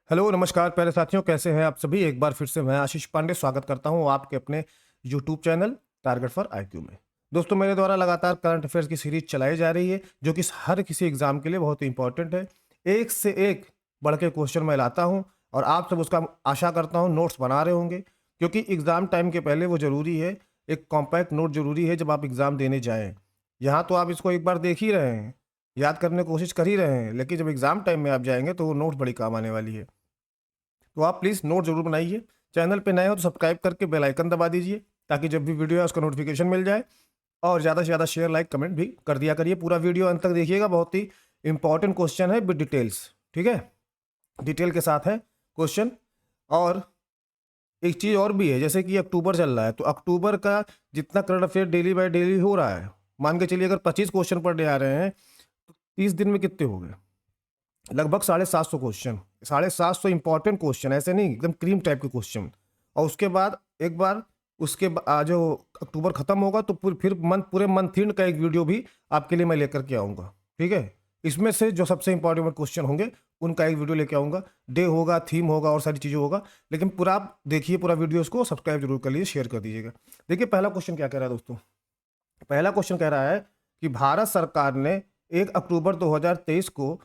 Hello नमस्कार प्यारे साथियों, कैसे हैं आप सभी। एक बार फिर से मैं आशीष पांडे स्वागत करता हूं आपके अपने YouTube channel target for IQ में। दोस्तों, मेरे द्वारा लगातार करंट अफेयर्स की सीरीज चलाई जा रही है जो कि हर किसी एग्जाम के लिए बहुत ही इंपॉर्टेंट है। एक से एक बढ़ के क्वेश्चन मैं लाता हूं और आप सब उसका आशा करता हूं नोट्स बना रहे होंगे, क्योंकि एग्जाम टाइम के पहले वो जरूरी है। एक कॉम्पैक्ट नोट जरूरी है जब आप एग्जाम देने जाएं। यहाँ तो आप इसको एक बार देख ही रहे हैं, याद करने की कोशिश कर ही रहे हैं, लेकिन जब एग्जाम टाइम में आप जाएंगे तो वो नोट्स बड़ी काम आने वाली है। तो आप प्लीज़ नोट जरूर बनाइए। चैनल पे नए हो तो सब्सक्राइब करके बेल आइकन दबा दीजिए ताकि जब भी वीडियो है उसका नोटिफिकेशन मिल जाए। और ज़्यादा से ज़्यादा शेयर लाइक कमेंट भी कर दिया करिए। पूरा वीडियो अंत तक देखिएगा, बहुत ही इंपॉर्टेंट क्वेश्चन है विद डिटेल्स। ठीक है, डिटेल के साथ है क्वेश्चन। और एक चीज़ और भी है, जैसे कि अक्टूबर चल रहा है तो अक्टूबर का जितना current affair daily by daily हो रहा है, मान के चलिए अगर 25 क्वेश्चन पर डे आ रहे हैं तो 30 दिन में कितने हो गए? लगभग 750 क्वेश्चन। 750 इंपॉर्टेंट क्वेश्चन, ऐसे नहीं एकदम क्रीम टाइप के क्वेश्चन। और उसके बाद एक बार जो अक्टूबर खत्म होगा तो फिर पूरे मंथ एंड का एक वीडियो भी आपके लिए मैं लेकर के आऊँगा। ठीक है, इसमें से जो सबसे इंपॉर्टेंट क्वेश्चन होंगे उनका एक वीडियो लेके आऊँगा। डे होगा, थीम होगा और सारी चीज़ें होगा। लेकिन पूरा आप देखिए, पूरा वीडियो उसको सब्सक्राइब जरूर कर लीजिए, शेयर कर दीजिएगा। देखिए पहला क्वेश्चन क्या कह रहा है दोस्तों। पहला क्वेश्चन कह रहा है कि भारत सरकार ने 1 अक्टूबर 2023 को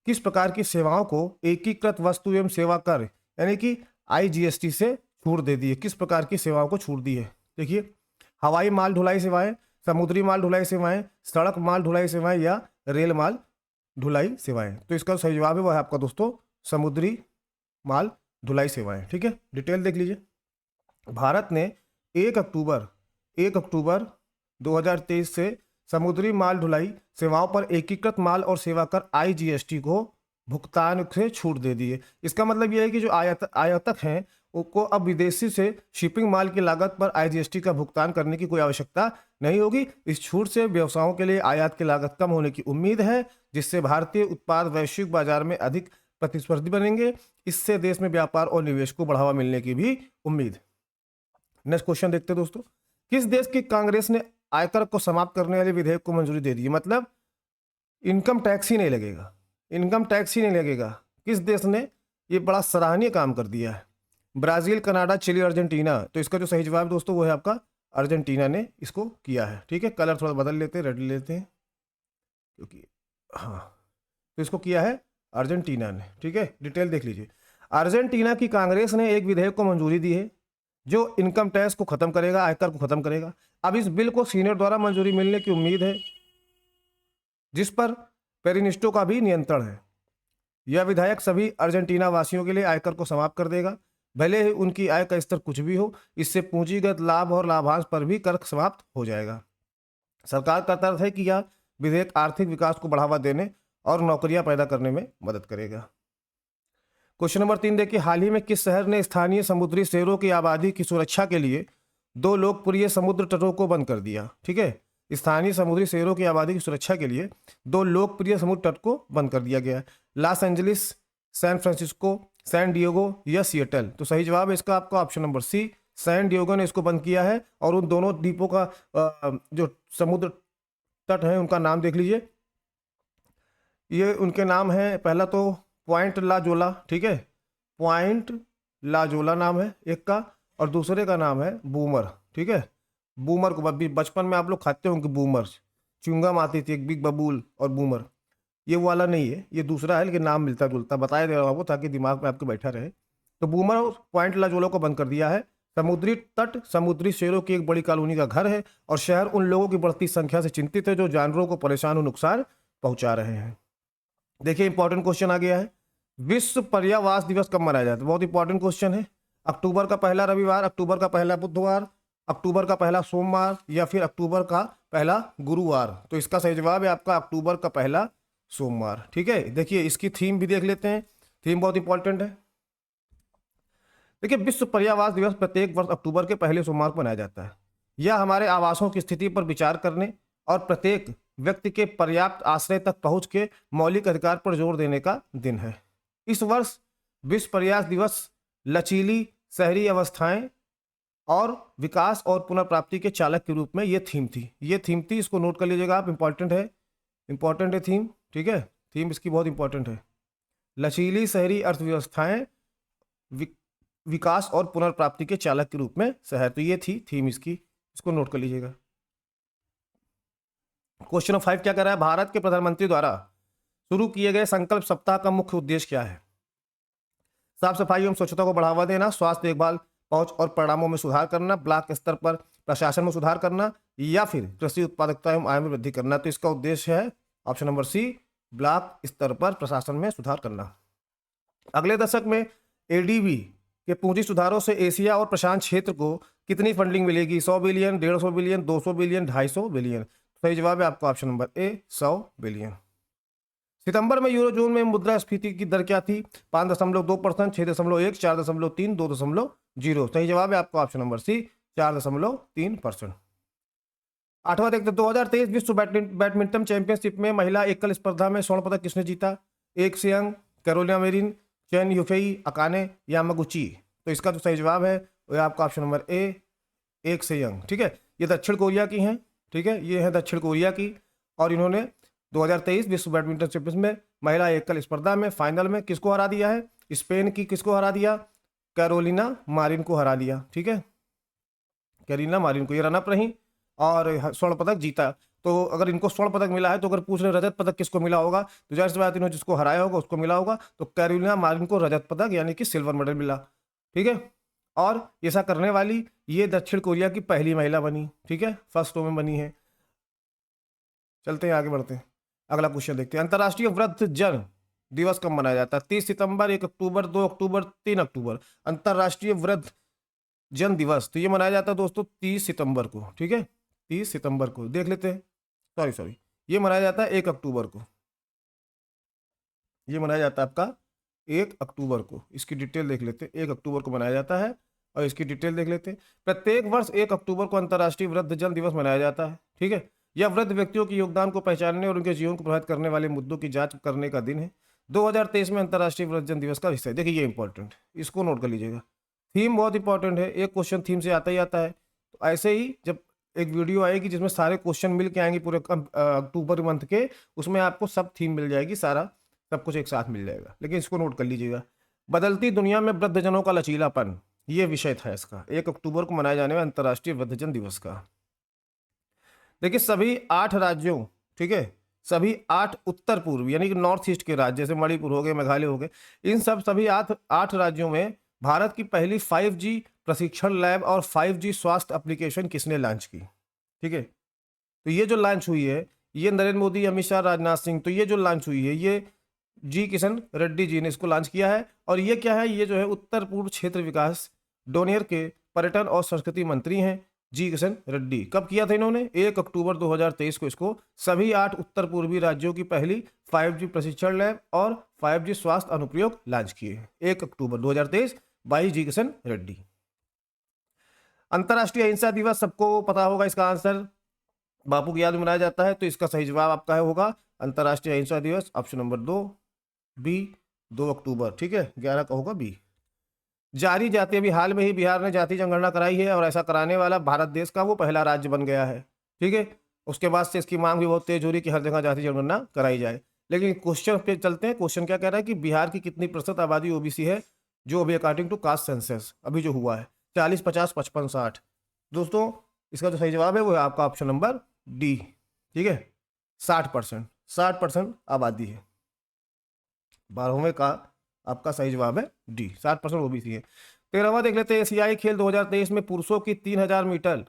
किस प्रकार की सेवाओं को एकीकृत वस्तु एवं सेवा कर यानी कि आईजीएसटी से छूट दे दी है। किस प्रकार की सेवाओं को छूट दी है? देखिए, हवाई माल ढुलाई सेवाएं, समुद्री माल ढुलाई सेवाएं, सड़क माल ढुलाई सेवाएं या रेल माल ढुलाई सेवाएं। तो इसका सही जवाब है वो है आपका दोस्तों समुद्री माल ढुलाई सेवाएं। ठीक है, डिटेल देख लीजिए। भारत ने 1 अक्टूबर 2023 से समुद्री माल ढुलाई सेवाओं पर एकीकृत माल और सेवा कर आईजीएसटी को भुगतान से छूट दे दी है। इसका मतलब यह है कि जो आयातक हैं उनको अब विदेशी से शिपिंग माल की लागत पर आईजीएसटी का भुगतान करने की कोई आवश्यकता नहीं होगी। इस छूट से व्यवसायों के लिए आयात की लागत कम होने की उम्मीद है, जिससे भारतीय उत्पाद वैश्विक बाजार में अधिक प्रतिस्पर्धी बनेंगे। इससे देश में व्यापार और निवेश को बढ़ावा मिलने की भी उम्मीद। नेक्स्ट क्वेश्चन देखते हैं दोस्तों। किस देश की कांग्रेस ने आयकर को समाप्त करने वाले विधेयक को मंजूरी दे दी है? मतलब इनकम टैक्स ही नहीं लगेगा, इनकम टैक्स ही नहीं लगेगा। किस देश ने ये बड़ा सराहनीय काम कर दिया है? Brazil, Canada, Chile, Argentina. तो इसका जो सही जवाब है दोस्तों वो है आपका अर्जेंटीना ने इसको किया है। ठीक है, कलर थोड़ा बदल लेते हैं, रेड लेते हैं क्योंकि हाँ, तो इसको किया है अर्जेंटीना ने। ठीक है, डिटेल देख लीजिए। अर्जेंटीना की कांग्रेस ने एक विधेयक को मंजूरी दी है जो इनकम टैक्स को खत्म करेगा, आयकर को खत्म करेगा। अब इस बिल को सीनेट द्वारा मंजूरी मिलने की उम्मीद है, जिस पर पेरिनिस्टो का भी नियंत्रण है। यह विधेयक सभी अर्जेंटीना वासियों के लिए आयकर को समाप्त कर देगा, भले ही उनकी आय का स्तर कुछ भी हो। इससे पूंजीगत लाभ और लाभांश पर भी कर समाप्त हो जाएगा। सरकार का तर्क है कि यह विधेयक आर्थिक विकास को बढ़ावा देने और नौकरियां पैदा करने में मदद करेगा। क्वेश्चन नंबर 3 देखिए, हाल ही में किस शहर ने स्थानीय समुद्री शेरों की आबादी की सुरक्षा के लिए 2 लोकप्रिय समुद्र तटों को बंद कर दिया? ठीक है, स्थानीय समुद्री शेरों की आबादी की सुरक्षा के लिए 2 लोकप्रिय समुद्र तट को बंद कर दिया गया है। Los Angeles, San Francisco, San Diego या सिएटल। तो सही जवाब है इसका आपका option number C, San Diego ने इसको बंद किया है। और उन दोनों द्वीपों का जो समुद्र तट है उनका नाम देख लीजिए। ये उनके नाम है, पहला तो पॉइंट ला जोला। ठीक है, पॉइंट ला जोला नाम है एक का, और दूसरे का नाम है बूमर। ठीक है, बूमर को बचपन में आप लोग खाते होंगे बूमर, च्युइंगम आती थी एक, बिग बबूल और बूमर। ये वाला नहीं है, ये दूसरा है, लेकिन नाम मिलता जुलता बताया दे रहा हूँ आपको ताकि दिमाग में आपके बैठा रहे। तो बूमर और पॉइंट ला जोला को बंद कर दिया है। समुद्री तट समुद्री शेरों की एक बड़ी कॉलोनी का घर है और शहर उन लोगों की बढ़ती संख्या से चिंतित है जो जानवरों को परेशान और नुकसान पहुंचा रहे हैं। देखिए इंपॉर्टेंट क्वेश्चन आ गया है, विश्व पर्यावरण दिवस कब मनाया जाता है? बहुत इंपॉर्टेंट क्वेश्चन है। अक्टूबर का पहला रविवार, अक्टूबर का पहला बुधवार, अक्टूबर का पहला सोमवार या फिर अक्टूबर का पहला गुरुवार? तो इसका सही जवाब है आपका अक्टूबर का पहला सोमवार। ठीक है, देखिए इसकी थीम भी देख लेते हैं, थीम बहुत इंपॉर्टेंट है। देखिए, विश्व पर्यावरण दिवस प्रत्येक वर्ष अक्टूबर के पहले सोमवार को मनाया जाता है। यह हमारे आवासों की स्थिति पर विचार करने और प्रत्येक व्यक्ति के पर्याप्त आश्रय तक पहुंच के मौलिक अधिकार पर जोर देने का दिन है। इस वर्ष विश्व पर्यावरण दिवस लचीली शहरी अवस्थाएं और विकास और पुनर्प्राप्ति के चालक के रूप में ये थीम थी, इसको नोट कर लीजिएगा आप, इंपॉर्टेंट है थीम। ठीक है, थीम इसकी बहुत इंपॉर्टेंट है। लचीली शहरी अर्थव्यवस्थाएं विकास और पुनर्प्राप्ति के चालक के रूप में शहर। तो ये थी थीम इसकी, इसको नोट कर लीजिएगा। क्वेश्चन नंबर 5 क्या कर रहा है, भारत के प्रधानमंत्री द्वारा शुरू किए गए संकल्प सप्ताह का मुख्य उद्देश्य क्या है? साफ सफाई एवं स्वच्छता को बढ़ावा देना, स्वास्थ्य देखभाल पहुंच और परिणामों में सुधार करना, ब्लॉक स्तर पर प्रशासन में सुधार करना, या फिर कृषि उत्पादकता एवं आय में वृद्धि करना। तो इसका उद्देश्य है ऑप्शन नंबर सी, ब्लॉक स्तर पर प्रशासन में सुधार करना। अगले दशक में एडीबी के पूंजी सुधारों से एशिया और प्रशांत क्षेत्र को कितनी फंडिंग मिलेगी? 100 बिलियन, 150 बिलियन, 200 बिलियन, 250 बिलियन। सही जवाब है आपका ऑप्शन नंबर ए, 100 बिलियन। सितंबर में यूरोजोन में मुद्रास्फीति की दर क्या थी? 5.2%, 6.1, 4.3, 2.0। सही जवाब है आपका ऑप्शन नंबर सी, 4.3%। आठवां देखते 2023 विश्व बैडमिंटन चैंपियनशिप में महिला एकल स्पर्धा में स्वर्ण पदक किसने जीता? एक Seyoung, Carolina Marin, Chen Yufei, Akane, Yamaguchi. तो इसका जो सही जवाब है वो आपका ऑप्शन नंबर ए, एक सेयंग। ठीक है, ये दक्षिण कोरिया की हैं। ठीक है, ये है दक्षिण कोरिया की, और इन्होंने 2023 विश्व बैडमिंटन चैंपियनशिप में महिला एकल स्पर्धा में फाइनल में किसको हरा दिया है? स्पेन की किसको हरा दिया? कैरोलिना मारिन को हरा दिया। ठीक है, कैरोलिना मारिन को, ये रनअप रही और स्वर्ण पदक जीता। तो अगर इनको स्वर्ण पदक मिला है तो अगर पूछ रहे रजत पदक किसको मिला होगा, तो जाहिर सी बात इन्होंने जिसको हराया होगा उसको मिला होगा। तो कैरोलिना मारिन को रजत पदक यानी कि सिल्वर मेडल मिला। ठीक है, और ऐसा करने वाली ये दक्षिण कोरिया की पहली महिला बनी। ठीक है, फर्स्ट वुमेन बनी है। चलते हैं आगे बढ़ते हैं, अगला क्वेश्चन देखते हैं। अंतर्राष्ट्रीय वृद्धजन दिवस कब मनाया जाता है? 30 सितंबर, 1 अक्टूबर, 2 अक्टूबर, 3 अक्टूबर। अंतर्राष्ट्रीय वृद्धजन दिवस तो ये मनाया जाता है दोस्तों 30 सितंबर को। ठीक है, 30 सितंबर को देख लेते हैं। सॉरी, ये मनाया जाता है 1 अक्टूबर को। ये मनाया जाता है आपका 1 अक्टूबर को। इसकी डिटेल देख लेते हैं, 1 अक्टूबर को मनाया जाता है और इसकी डिटेल देख लेते हैं। प्रत्येक वर्ष 1 अक्टूबर को अंतर्राष्ट्रीय वृद्धजन दिवस मनाया जाता है। ठीक है, यह वृद्ध व्यक्तियों के योगदान को पहचानने और उनके जीवन को प्रभावित करने वाले मुद्दों की जांच करने का दिन है। 2023 में अंतर्राष्ट्रीय वृद्धजन दिवस का विषय, देखिए ये इंपॉर्टेंट, इसको नोट कर लीजिएगा। थीम बहुत इंपॉर्टेंट है, एक क्वेश्चन थीम से आता ही आता है। तो ऐसे ही जब एक वीडियो आएगी जिसमें सारे क्वेश्चन मिल के आएंगे पूरे अक्टूबर मंथ के, उसमें आपको सब थीम मिल जाएगी, सारा सब कुछ एक साथ मिल जाएगा। लेकिन इसको नोट कर लीजिएगा, बदलती दुनिया में वृद्धजनों का लचीलापन, ये विषय था इसका, 1 अक्टूबर को मनाए जाने वाले अंतर्राष्ट्रीय वृद्धजन दिवस का। देखिए सभी 8 राज्यों, ठीक है, सभी 8 उत्तर पूर्व यानी कि नॉर्थ ईस्ट के राज्य जैसे मणिपुर हो गए, मेघालय हो गए, इन सभी 8 राज्यों में भारत की पहली 5G प्रशिक्षण लैब और 5G स्वास्थ्य एप्लीकेशन किसने लॉन्च की? ठीक है, तो ये जो लॉन्च हुई है ये नरेंद्र मोदी, अमित शाह, राजनाथ सिंह, तो ये जो लॉन्च हुई है ये जी किशन रेड्डी जी ने इसको लॉन्च किया है। और ये क्या है, ये जो है उत्तर पूर्व क्षेत्र विकास डोनियर के पर्यटन और संस्कृति मंत्री हैं जी किशन रेड्डी। कब किया था इन्होंने? 1 अक्टूबर 2023 को इसको सभी 8 उत्तर पूर्वी राज्यों की पहली 5G प्रशिक्षण लैब और 5G स्वास्थ्य अनुप्रयोग लॉन्च किए 1 अक्टूबर 2023 बाई जी किशन रेड्डी। अंतर्राष्ट्रीय अहिंसा दिवस सबको पता होगा, इसका आंसर बापू की याद में मनाया जाता है। तो इसका सही जवाब आपका होगा अंतर्राष्ट्रीय अहिंसा दिवस ऑप्शन नंबर 2 बी, 2 अक्टूबर। ठीक है, 11 का होगा बी। जारी जाति, अभी हाल में ही बिहार ने जाति जनगणना कराई है और ऐसा कराने वाला भारत देश का वो पहला राज्य बन गया है। ठीक है, उसके बाद से इसकी मांग भी बहुत तेज हो रही कि हर जगह जाति जनगणना कराई जाए। लेकिन क्वेश्चन पे चलते हैं, क्वेश्चन क्या कह रहा है कि बिहार की कितनी प्रतिशत आबादी ओबीसी है, जो अभी अकॉर्डिंग टू कास्ट सेंसस अभी जो हुआ है 40, 50, 55, 60। दोस्तों इसका जो सही जवाब है वो है आपका ऑप्शन नंबर डी। ठीक है, 60% आबादी है। 12वें का आपका सही जवाब है डी, 60% ओबीसी है। 13वां देख लेते हैं, एशियाई खेल 2023 में पुरुषों की 3000 मीटर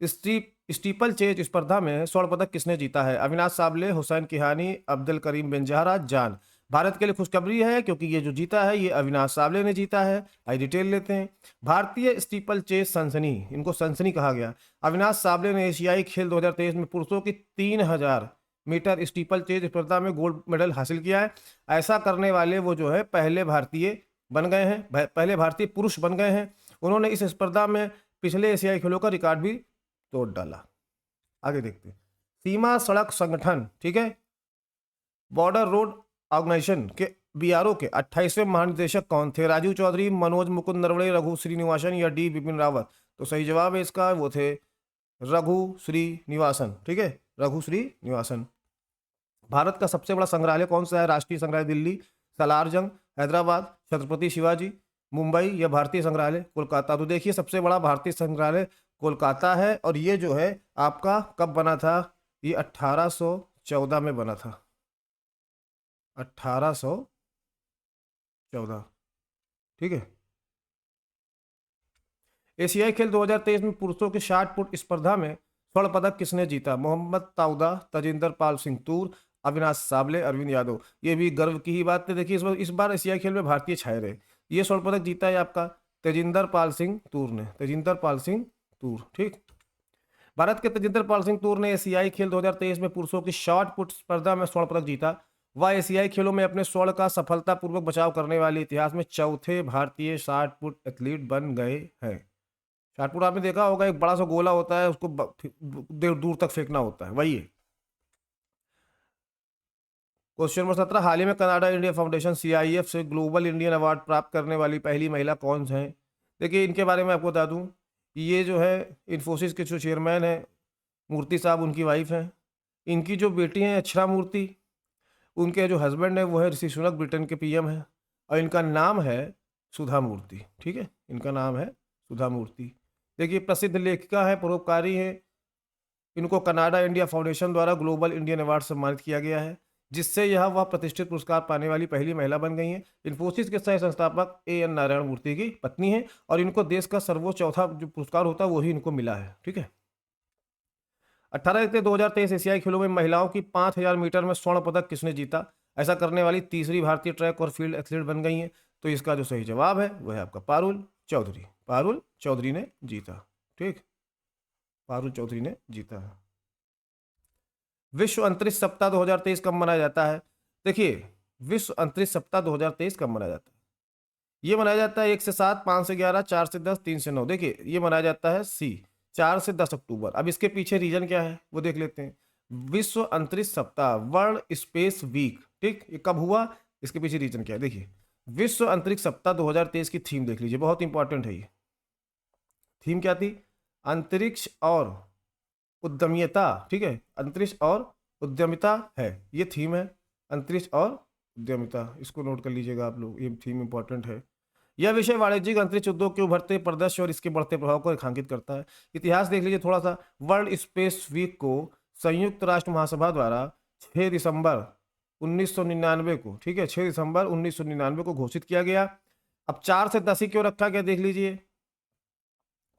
स्टीपल चेज स्पर्धा में स्वर्ण पदक किसने जीता है? अविनाश साबले, हुसैन किहानी, अब्दुल करीम बेंजहारा, जान। भारत के लिए खुशखबरी है क्योंकि ये जो जीता है ये अविनाश साबले ने जीता है। आई डिटेल लेते हैं। भारतीय स्टीपल चेज सनसनी, इनको सनसनी कहा गया। अविनाश साबले ने एशियाई खेल 2023 में पुरुषों की 3000 मीटर स्टीपल चेज स्पर्धा में गोल्ड मेडल हासिल किया है। ऐसा करने वाले वो जो है पहले भारतीय बन गए हैं, पहले भारतीय पुरुष बन गए हैं। उन्होंने इस स्पर्धा में पिछले एशियाई खेलों का रिकॉर्ड भी तोड़ डाला। आगे देखते हैं, सीमा सड़क संगठन, ठीक है, बॉर्डर रोड ऑर्गेनाइजेशन के बीआरओ के 28वें महानिदेशक कौन थे? राजीव चौधरी, मनोज मुकुंद नरवणे, रघु श्रीनिवासन या डी बिपिन रावत। तो सही जवाब है इसका वो थे रघु श्रीनिवासन। ठीक है, रघु श्रीनिवासन। भारत का सबसे बड़ा संग्रहालय कौन सा है? राष्ट्रीय संग्रहालय दिल्ली, सलारजंग हैदराबाद, छत्रपति शिवाजी मुंबई या भारतीय संग्रहालय कोलकाता। तो देखिए सबसे बड़ा भारतीय संग्रहालय कोलकाता है और ये जो है आपका कब बना था, ये 1814 में बना था, 1814। ठीक है। एशियाई खेल 2023 में पुरुषों के 60 फुट स्पर्धा में स्वर्ण पदक किसने जीता? मोहम्मद ताउदा, तजिंदर पाल सिंह तूर, अविनाश साबले, अरविंद यादव। ये भी गर्व की ही बात है। देखिए इस बार एशियाई खेल में भारतीय छाए रहे। ये स्वर्ण पदक जीता है आपका तेजिंदर पाल सिंह तूर ने, तेजिंदर पाल सिंह तूर। ठीक। भारत के तेजिंदर पाल सिंह तूर ने एशियाई खेल 2023 में पुरुषों की शॉट पुट स्पर्धा में स्वर्ण पदक जीता। वह एशियाई खेलों में अपने स्वर्ण का सफलतापूर्वक बचाव करने वाले इतिहास में चौथे भारतीय 60 फुट एथलीट बन गए हैं। शॉट पुट आपने देखा होगा, एक बड़ा सा गोला होता है, उसको देर दूर तक फेंकना होता है, वही है। क्वेश्चन नंबर 17, हाल ही में कनाडा इंडिया फाउंडेशन CIF से ग्लोबल इंडियन अवार्ड प्राप्त करने वाली पहली महिला कौन है? देखिए इनके बारे में आपको बता दूं, ये जो है इन्फोसिस के जो चेयरमैन है मूर्ति साहब, उनकी वाइफ हैं। इनकी जो बेटी हैं अक्षरा मूर्ति, उनके जो हस्बैंड है वो है ऋषि सुनक, ब्रिटेन के PM है, और इनका नाम है सुधा मूर्ति। ठीक है, इनका नाम है सुधा मूर्ति। देखिए प्रसिद्ध लेखिका है, परोपकारी है। इनको कनाडा इंडिया फाउंडेशन द्वारा ग्लोबल इंडियन अवार्ड सम्मानित किया गया है, जिससे यह वह प्रतिष्ठित पुरस्कार पाने वाली पहली महिला बन गई हैं। इन्फोसिस के सह संस्थापक AN नारायण मूर्ति की पत्नी है और इनको देश का सर्वोच्च चौथा जो पुरस्कार होता है वही इनको मिला है। ठीक है। 18/2023 एशियाई खेलों में महिलाओं की 5000 मीटर में स्वर्ण पदक किसने जीता? ऐसा करने वाली तीसरी भारतीय ट्रैक और फील्ड एथलीट बन गई हैं। तो इसका जो सही जवाब है वह है आपका पारुल चौधरी। पारुल चौधरी ने जीता। ठीक, पारुल चौधरी ने जीता है। विश्व अंतरिक्ष सप्ताह 2023 कब मनाया जाता है? देखिए विश्व अंतरिक्ष सप्ताह 2023 कब मनाया जाता है? ये मनाया जाता है 1 से 7, 5 से 11, 4 से 10, 3 से 9। देखिए ये मनाया जाता है C 4 से 10 अक्टूबर। अब इसके पीछे रीजन क्या है वो देख लेते हैं। विश्व अंतरिक्ष सप्ताह, वर्ल्ड स्पेस वीक, ठीक, ये कब हुआ, इसके पीछे रीजन क्या है? देखिए विश्व अंतरिक्ष सप्ताह 2023 की थीम देख लीजिए, बहुत इंपॉर्टेंट है ये। थीम क्या थी? अंतरिक्ष और उद्यमिता। ठीक है, अंतरिक्ष और उद्यमिता है, ये थीम है, अंतरिक्ष और उद्यमिता। इसको नोट कर लीजिएगा आप लोग, ये थीम इंपॉर्टेंट है। यह विषय वाणिज्यिक अंतरिक्ष उद्योग के उभरते परिदृश्य और इसके बढ़ते प्रभाव को रेखांकित करता है। इतिहास देख लीजिए थोड़ा सा। वर्ल्ड स्पेस वीक को संयुक्त राष्ट्र महासभा द्वारा 6 दिसंबर 1999 को, ठीक है, 6 दिसंबर 1999 को घोषित किया गया। अब 4 से 10 ही क्यों रखा गया देख लीजिए।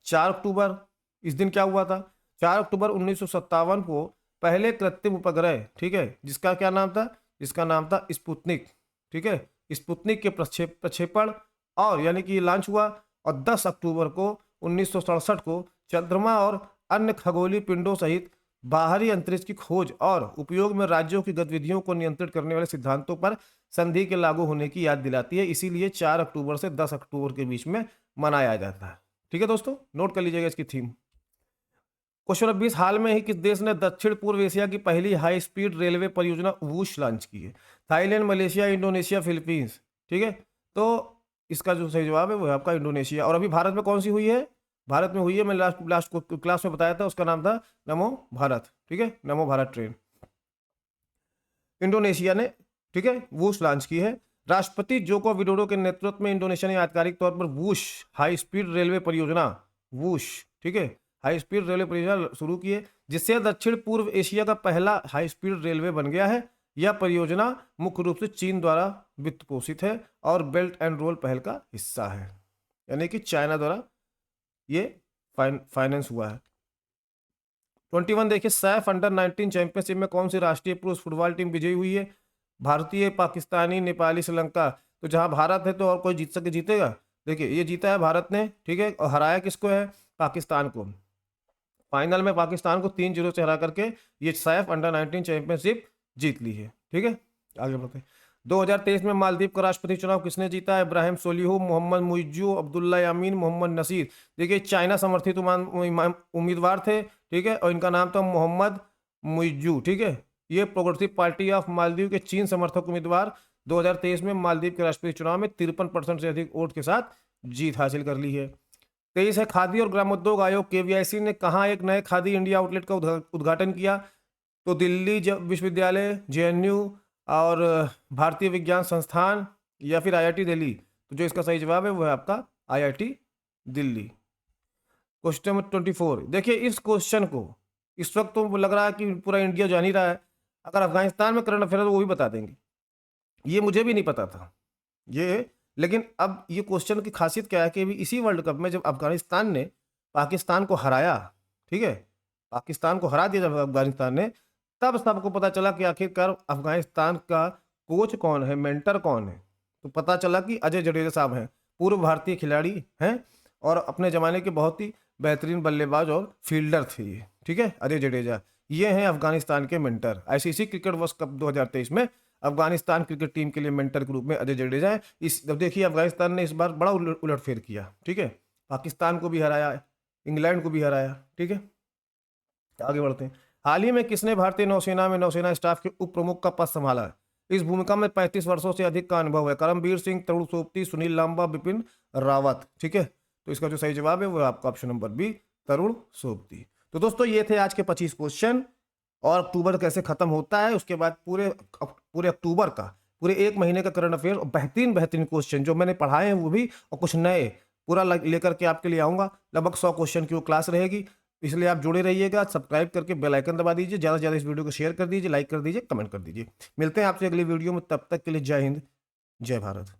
4 अक्टूबर, इस दिन क्या हुआ था? 4 अक्टूबर 1957 को पहले कृत्रिम उपग्रह, ठीक है, जिसका क्या नाम था? जिसका नाम था स्पुतनिक। ठीक है, स्पुतनिक के प्रक्षेपण और यानी कि लॉन्च हुआ। और 10 अक्टूबर को 1967 को चंद्रमा और अन्य खगोलीय पिंडों सहित बाहरी अंतरिक्ष की खोज और उपयोग में राज्यों की गतिविधियों को नियंत्रित करने वाले सिद्धांतों पर संधि के लागू होने की याद दिलाती है। इसीलिए 4 अक्टूबर से 10 अक्टूबर के बीच में मनाया जाता है। ठीक है दोस्तों, नोट कर लीजिएगा इसकी थीम। क्वेश्चन नंबर 20, हाल में ही किस देश ने दक्षिण पूर्व एशिया की पहली हाई स्पीड रेलवे परियोजना वूश लॉन्च की है? Thailand, Malaysia, Indonesia, Philippines. ठीक है, तो इसका जो सही जवाब है वो है आपका इंडोनेशिया। और अभी भारत में कौन सी हुई है? भारत में हुई है, मैं लास्ट क्लास में बताया था, उसका नाम था नमो भारत। ठीक है, नमो भारत ट्रेन इंडोनेशिया ने, ठीक है, वूश लॉन्च की है। राष्ट्रपति जोको विडोडो के नेतृत्व में इंडोनेशिया ने आधिकारिक तौर पर वूश हाई स्पीड रेलवे परियोजना, वूश, ठीक है, हाई स्पीड रेलवे परियोजना शुरू की है, जिससे दक्षिण पूर्व एशिया का पहला हाई स्पीड रेलवे बन गया है। यह परियोजना मुख्य रूप से चीन द्वारा वित्त पोषित है और बेल्ट एंड रोल पहल का हिस्सा है, यानी कि चाइना द्वारा ये फाइनेंस हुआ है। 21 देखिए, सैफ अंडर 19 चैंपियनशिप में कौन सी राष्ट्रीय पुरुष फुटबॉल टीम विजयी हुई है? भारतीय, पाकिस्तानी, नेपाली, श्रीलंका। तो जहां भारत है तो और कोई जीतेगा? देखिए ये जीता है भारत ने, ठीक है, और हराया किसको है? पाकिस्तान को। फाइनल में पाकिस्तान को 3-0 से हरा करके ये सैफ अंडर 19 चैंपियनशिप जीत ली है। ठीक है, आगे बढ़ते हैं। 2023 में मालदीव का राष्ट्रपति चुनाव किसने जीता? इब्राहिम सोलिह, मोहम्मद मुइज्जू, अब्दुल्ला यामीन, मोहम्मद नसीर। देखिए चाइना समर्थित उम्मीदवार थे, ठीक है, और इनका नाम था मोहम्मद मुइज्जू। ठीक है, ये प्रोग्रेसिव पार्टी ऑफ मालदीव के चीन समर्थक उम्मीदवार 2023 में मालदीव के राष्ट्रपति चुनाव में 53% से अधिक वोट के साथ जीत हासिल कर ली है। 23 है, खादी और ग्रामोद्योग आयोग KVIC ने कहाँ एक नए खादी इंडिया आउटलेट का उद्घाटन किया? तो दिल्ली विश्वविद्यालय, JNU, और भारतीय विज्ञान संस्थान या फिर आईआईटी दिल्ली, तो जो इसका सही जवाब है वो है आपका आईआईटी दिल्ली। क्वेश्चन नंबर 24, देखिए इस क्वेश्चन को इस वक्त तो लग रहा है कि पूरा इंडिया जान ही रहा है, अगर अफगानिस्तान में करंट अफेयर है तो वो भी बता देंगे। ये मुझे भी नहीं पता था ये, लेकिन अब ये क्वेश्चन की खासियत क्या है कि अभी इसी वर्ल्ड कप में जब अफगानिस्तान ने पाकिस्तान को हराया, ठीक है, पाकिस्तान को हरा दिया जब अफगानिस्तान ने, तब सबको पता चला कि आखिरकार अफगानिस्तान का कोच कौन है, मेंटर कौन है। तो पता चला कि अजय जडेजा साहब हैं, पूर्व भारतीय खिलाड़ी हैं और अपने ज़माने के बहुत ही बेहतरीन बल्लेबाज और फील्डर थे ये, ठीक है, अजय जडेजा। ये हैं अफगानिस्तान के mentor. ICC cricket world cup 2023 में अफगानिस्तान क्रिकेट टीम के लिए मेंटर के रूप में अजय जडेजा है। इस अब देखिए अफगानिस्तान ने इस बार बड़ा उलटफेर किया, ठीक है, पाकिस्तान को भी हराया, इंग्लैंड को भी हराया, ठीक है। आगे बढ़ते हैं। हाल ही में किसने भारतीय नौसेना में नौसेना स्टाफ के उप प्रमुख का पद संभाला है? इस भूमिका में 35 वर्षों से अधिक का अनुभव है। करमबीर सिंह, तरुण सोबती, सुनील लांबा, बिपिन रावत, ठीक है। तो इसका जो सही जवाब है वो आपका ऑप्शन नंबर बी, तरुण सोबती। तो दोस्तों ये थे आज के 25 क्वेश्चन। और अक्टूबर कैसे खत्म होता है उसके बाद पूरे अक्टूबर का, पूरे एक महीने का करंट अफेयर और बेहतरीन बेहतरीन क्वेश्चन जो मैंने पढ़ाए हैं वो भी, और कुछ नए पूरा लेकर के आपके लिए आऊँगा। लगभग 100 क्वेश्चन की वो क्लास रहेगी, इसलिए आप जुड़े रहिएगा। सब्सक्राइब करके बेल आइकन दबा दीजिए, ज़्यादा से ज़्यादा इस वीडियो को शेयर कर दीजिए, लाइक कर दीजिए, कमेंट कर दीजिए। मिलते हैं आपसे अगली वीडियो में, तब तक के लिए जय हिंद, जय भारत।